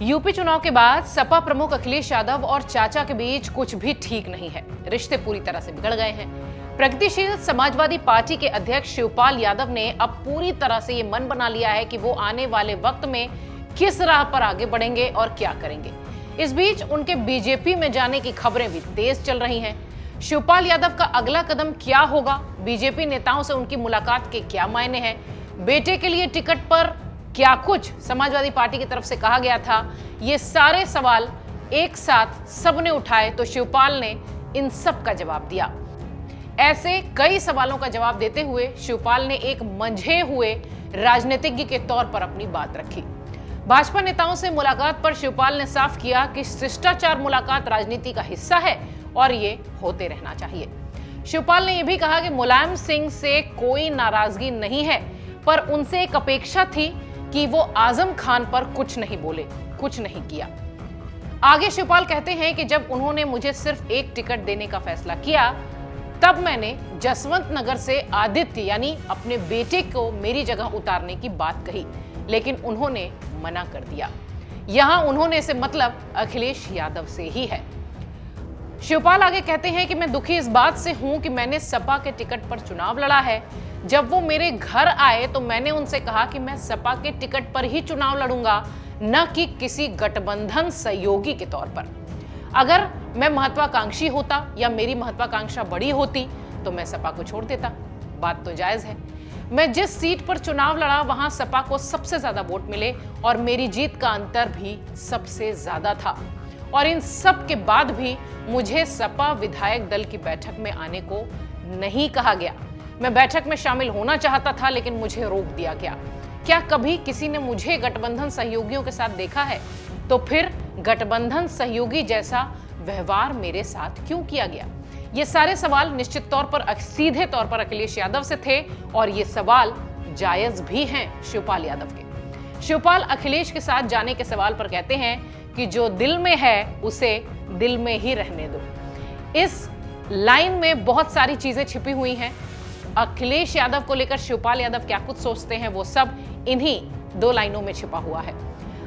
UP चुनाव के बाद सपा प्रमुख अखिलेश यादव और चाचा के बीच कुछ भी ठीक नहीं है। रिश्ते पूरी तरह से बिगड़ गए हैं। प्रगतिशील समाजवादी पार्टी के अध्यक्ष शिवपाल यादव ने अब पूरी तरह से ये मन बना लिया है कि वो आने वाले वक्त में किस राह पर आगे बढ़ेंगे और क्या करेंगे। इस बीच उनके बीजेपी में जाने की खबरें भी तेज चल रही हैं। शिवपाल यादव का अगला कदम क्या होगा, बीजेपी नेताओं से उनकी मुलाकात के क्या मायने हैं, बेटे के लिए टिकट पर क्या कुछ समाजवादी पार्टी की तरफ से कहा गया था, ये सारे सवाल एक साथ सबने उठाए तो शिवपाल ने इन सब का जवाब दिया। ऐसे कई सवालों का जवाब देते हुए शिवपाल ने एक मंझे हुए राजनीतिज्ञ के तौर पर अपनी बात रखी। भाजपा नेताओं से मुलाकात पर शिवपाल ने साफ किया कि शिष्टाचार मुलाकात राजनीति का हिस्सा है और ये होते रहना चाहिए। शिवपाल ने यह भी कहा कि मुलायम सिंह से कोई नाराजगी नहीं है, पर उनसे एक अपेक्षा थी कि वो आजम खान पर कुछ नहीं बोले, कुछ नहीं किया। आगे शिवपाल कहते हैं कि जब उन्होंने मुझे सिर्फ एक टिकट देने का फैसला किया, तब मैंने जसवंत नगर से आदित्य यानी अपने बेटे को मेरी जगह उतारने की बात कही, लेकिन उन्होंने मना कर दिया। यहां उन्होंने से मतलब अखिलेश यादव से ही है। शिवपाल आगे कहते हैं कि मैं दुखी इस बात से हूं कि मैंने सपा के टिकट पर चुनाव लड़ा है। जब वो मेरे घर आए तो मैंने उनसे कहा कि मैं सपा के टिकट पर ही चुनाव लड़ूंगा, न कि किसी गठबंधन सहयोगी के तौर पर। अगर मैं महत्वाकांक्षी होता या मेरी महत्वाकांक्षा बड़ी होती तो मैं सपा को छोड़ देता। बात तो जायज है। मैं जिस सीट पर चुनाव लड़ा वहां सपा को सबसे ज्यादा वोट मिले और मेरी जीत का अंतर भी सबसे ज्यादा था। और इन सब के बाद भी मुझे सपा विधायक दल की बैठक में आने को नहीं कहा गया। मैं बैठक में शामिल होना चाहता था, लेकिन मुझे रोक दिया गया। क्या कभी किसी ने मुझे गठबंधन सहयोगियों के साथ देखा है? तो फिर गठबंधन सहयोगी जैसा व्यवहार मेरे साथ क्यों किया गया? ये सारे सवाल निश्चित तौर पर सीधे तौर पर अखिलेश यादव से थे और ये सवाल जायज भी हैं शिवपाल यादव के। शिवपाल अखिलेश के साथ जाने के सवाल पर कहते हैं कि जो दिल में है उसे दिल में ही रहने दो। इस लाइन में बहुत सारी चीजें छिपी हुई हैं। अखिलेश यादव को लेकर शिवपाल यादव क्या कुछ सोचते हैं वो सब इन्हीं दो लाइनों में छिपा हुआ है।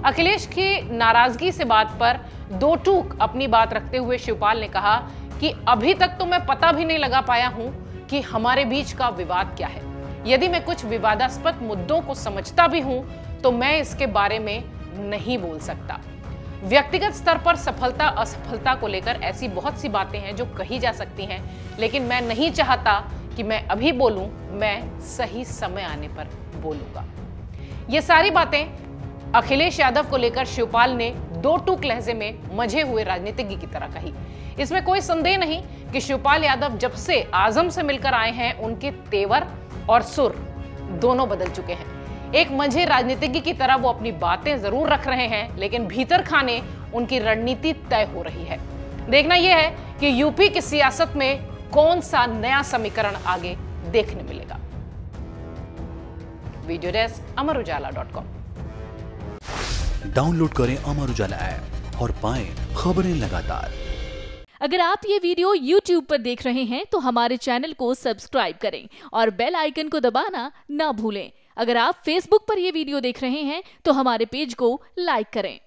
अखिलेश की नाराजगी से बात पर दो टूक अपनी बात रखते हुए शिवपाल ने कहा कि अभी तक तो मैं पता भी नहीं लगा पाया हूं कि हमारे बीच का विवाद क्या है। यदि मैं कुछ विवादास्पद मुद्दों को समझता भी हूं तो मैं इसके बारे में नहीं बोल सकता। व्यक्तिगत स्तर पर सफलता असफलता को लेकर ऐसी बहुत सी बातें हैं जो कही जा सकती हैं, लेकिन मैं नहीं चाहता कि मैं अभी बोलूं, मैं सही समय आने पर बोलूंगा। ये सारी बातें अखिलेश यादव को लेकर शिवपाल ने दो टूक लहजे में मजे हुए राजनीतिज्ञ की तरह कही। इसमें कोई संदेह नहीं कि शिवपाल यादव जब से आजम से मिलकर आए हैं उनके तेवर और सुर दोनों बदल चुके हैं। एक मंझे राजनीतिज्ञ की तरह वो अपनी बातें जरूर रख रहे हैं, लेकिन भीतर खाने उनकी रणनीति तय हो रही है। देखना यह है कि यूपी की सियासत में कौन सा नया समीकरण आगे देखने मिलेगा। Video desk अमरुजाला.com। डाउनलोड करें अमर उजाला ऐप और पाएं खबरें लगातार। अगर आप ये वीडियो YouTube पर देख रहे हैं तो हमारे चैनल को सब्सक्राइब करें और बेल आइकन को दबाना ना भूलें। अगर आप Facebook पर यह वीडियो देख रहे हैं तो हमारे पेज को लाइक करें।